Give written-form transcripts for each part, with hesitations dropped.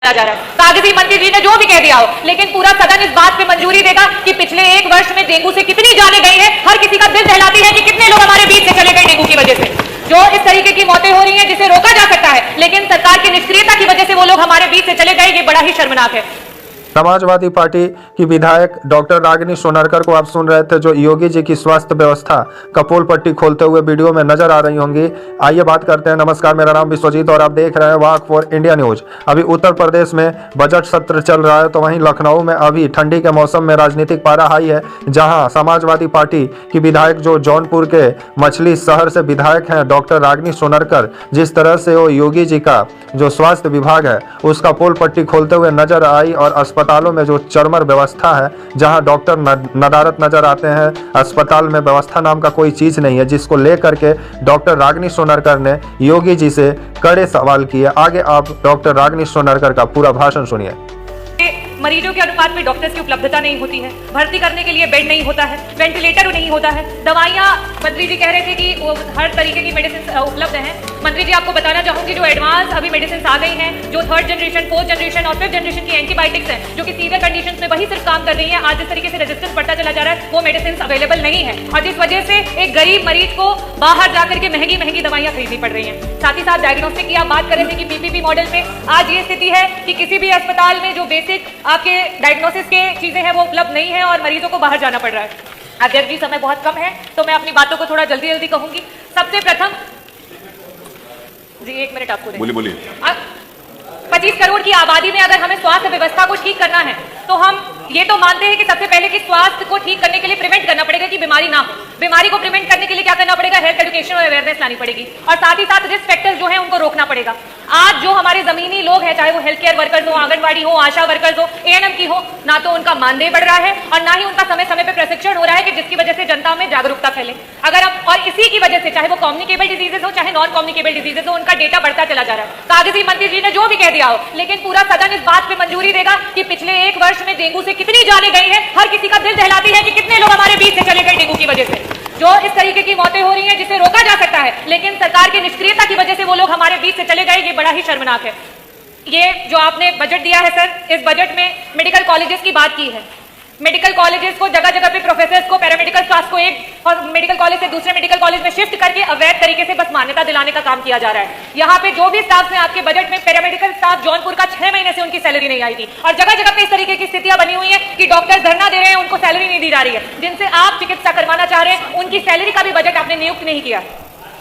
जा रहा है। कागजी मंत्री जी ने जो भी कह दिया हो, लेकिन पूरा सदन इस बात पे मंजूरी देगा कि पिछले 1 वर्ष में डेंगू से कितनी जानें गई हैं। हर किसी का दिल दहलाती है कि कितने लोग हमारे बीच से चले गए डेंगू की वजह से। जो इस तरीके की मौतें हो रही हैं जिसे रोका जा सकता है, लेकिन सरकार की निष्क्रियता की वजह से वो लोग हमारे बीच से चले गए, ये बड़ा ही शर्मनाक है। समाजवादी पार्टी की विधायक डॉक्टर रागिनी सोनारकर को आप सुन रहे थे, जो योगी जी की स्वास्थ्य व्यवस्था का पोल पट्टी खोलते हुए वीडियो में नजर आ रही होंगी। आइए बात करते हैं। नमस्कार, मेरा नाम विश्वजीत और आप देख रहे हैं वाक फॉर इंडिया न्यूज। अभी उत्तर प्रदेश में बजट सत्र चल रहा है, तो वहीं लखनऊ में अभी ठंडी के मौसम में राजनीतिक पारा हाई है, जहां समाजवादी पार्टी की विधायक जो जौनपुर के मछली शहर से विधायक हैं डॉक्टर रागिनी सोनारकर, जिस तरह से वो योगी जी का जो स्वास्थ्य विभाग है उसका पोल पट्टी खोलते हुए नजर आई, और अस्पतालों में जो चरमर व्यवस्था है, जहां डॉक्टर नदारत नजर आते हैं, अस्पताल में व्यवस्था नाम का कोई चीज नहीं है, जिसको लेकर के डॉक्टर रागिनी सोनारकर ने योगी जी से कड़े सवाल किए। आगे आप डॉक्टर रागिनी सोनारकर का पूरा भाषण सुनिए। मरीजों के अनुपात में डॉक्टर्स की उपलब्धता नहीं होती है, भर्ती करने के लिए बेड नहीं होता है, वेंटिलेटर नहीं होता है, दवाइयाँ मंत्री जी कह रहे थे कि वो हर तरीके की मेडिसिन उपलब्ध हैं। मंत्री जी आपको बताना चाहूंगी, जो एडवांस अभी मेडिसिन आ गई हैं, जो 3rd जनरेशन, 4th जनरेशन और 5th जनरेशन की एंटीबायोटिक्स हैं, जो कि सीवियर कंडीशन में वही सिर्फ काम कर रही हैं, आज जिस तरीके से रेजिस्टेंस बढ़ता चला जा रहा है, वो मेडिसिन अवेलेबल नहीं है, और जिस वजह से एक गरीब मरीज को बाहर जाकर के महंगी महंगी दवाइयाँ खरीदनी पड़ रही हैं। साथ ही साथ डायग्नोस्टिक की आप बात कर रहे थे कि पीपीपी मॉडल में आज ये स्थिति है कि किसी भी अस्पताल में जो बेसिक आपके डायग्नोसिस के चीजें हैं वो उपलब्ध नहीं है, और मरीजों को बाहर जाना पड़ रहा है। अध्यक्ष जी, समय बहुत कम है, तो मैं अपनी बातों को थोड़ा जल्दी जल्दी कहूंगी। सबसे प्रथम जी, 1 मिनट आपको बोलिए 25 करोड़ की आबादी में अगर हमें स्वास्थ्य व्यवस्था को ठीक करना है, तो हम ये तो मानते हैं कि सबसे पहले कि स्वास्थ्य को ठीक करने के लिए प्रिवेंट करना पड़ेगा कि बीमारी ना हो। बीमारी को प्रिवेंट करने के लिए क्या करना पड़ेगा? हेल्थ एजुकेशन और अवेयरनेस लानी पड़ेगी, और साथ ही साथ रिस्क फैक्टर्स जो हैं उनको रोकना पड़ेगा। आज जो हमारे जमीनी लोग हैं, चाहे वो हेल्थ केयर वर्कर्स हो, आंगनबाड़ी हो, आशा वर्कर्स हो, एएनएम की हो, ना तो उनका मानदेय बढ़ रहा है और ना ही उनका समय समय पर प्रशिक्षण हो रहा है, कि जिसकी वजह से जनता में जागरूकता फैले। अगर हम, और इसी की वजह से चाहे वो कम्युनिकेबल डिजीजेस हो चाहे नॉन कम्युनिकेबल डिजीजेस हो, उनका डेटा बढ़ता चला जा रहा है। कागजी मंत्री जी ने जो भी कह दिया हो, लेकिन पूरा सदन इस बात पे मंजूरी देगा कि पिछले 1 वर्ष में डेंगू से कितनी जानें गई हैं। हर किसी का दिल दहलाती है कि कितने लोग हमारे बीच से चले गए डेंगू की वजह से। जो इस तरीके की मौतें हो रही हैं जिसे रोका जा सकता है, लेकिन सरकार की निष्क्रियता की वजह से वो लोग हमारे बीच से चले गए, ये बड़ा ही शर्मनाक है। ये जो आपने बजट दिया है सर, इस बजट में मेडिकल कॉलेजेस की बात की है। मेडिकल कॉलेजेस को जगह जगह पे प्रोफेसर्स को, पैरामेडिकल स्टाफ को एक और मेडिकल कॉलेज से दूसरे मेडिकल कॉलेज में शिफ्ट करके अवैध तरीके से बस मान्यता दिलाने का काम किया जा रहा है। यहाँ पे जो भी स्टाफ है आपके बजट में, पैरामेडिकल स्टाफ जौनपुर का 6 महीने से उनकी सैलरी नहीं आई थी, और जगह जगह पे इस तरीके की स्थितियां बनी हुई है कि डॉक्टर धरना दे रहे हैं, उनको सैलरी नहीं दी जा रही है। जिनसे आप चिकित्सा करवाना चाह रहे हैं, उनकी सैलरी का भी बजट आपने नियुक्त नहीं किया।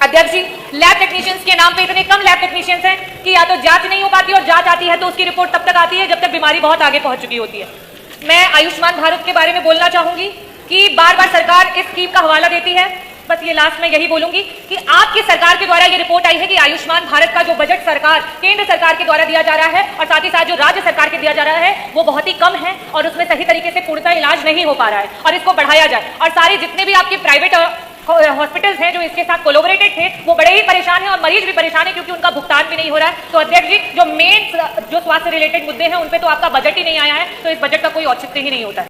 अध्यक्ष जी, लैब टेक्नीशियंस के नाम पे इतने कम लैब टेक्नीशियंस हैं कि या तो जांच नहीं हो पाती, और जांच आती है तो उसकी रिपोर्ट तब तक आती है जब तक बीमारी बहुत आगे पहुंच चुकी होती है। मैं आयुष्मान भारत के बारे में बोलना चाहूंगी कि बार बार सरकार इस स्कीम का हवाला देती है। बस ये लास्ट में यही बोलूंगी कि आपकी सरकार के द्वारा ये रिपोर्ट आई है कि आयुष्मान भारत का जो बजट सरकार, केंद्र सरकार के द्वारा दिया जा रहा है, और साथ ही साथ जो राज्य सरकार के दिया जा रहा है, वो बहुत ही कम है, और उसमें सही तरीके से पूर्णतः इलाज नहीं हो पा रहा है, और इसको बढ़ाया जाए। और सारे जितने भी आपके प्राइवेट हॉस्पिटल्स हैं जो इसके साथ कोलैबोरेटेड थे, वो बड़े ही परेशान हैं, और मरीज भी परेशान है क्योंकि उनका भुगतान भी नहीं हो रहा है। तो अध्यक्ष जी, जो मेन जो स्वास्थ्य रिलेटेड मुद्दे हैं उन पे तो आपका बजट ही नहीं आया है, तो इस बजट का कोई औचित्य ही नहीं होता है।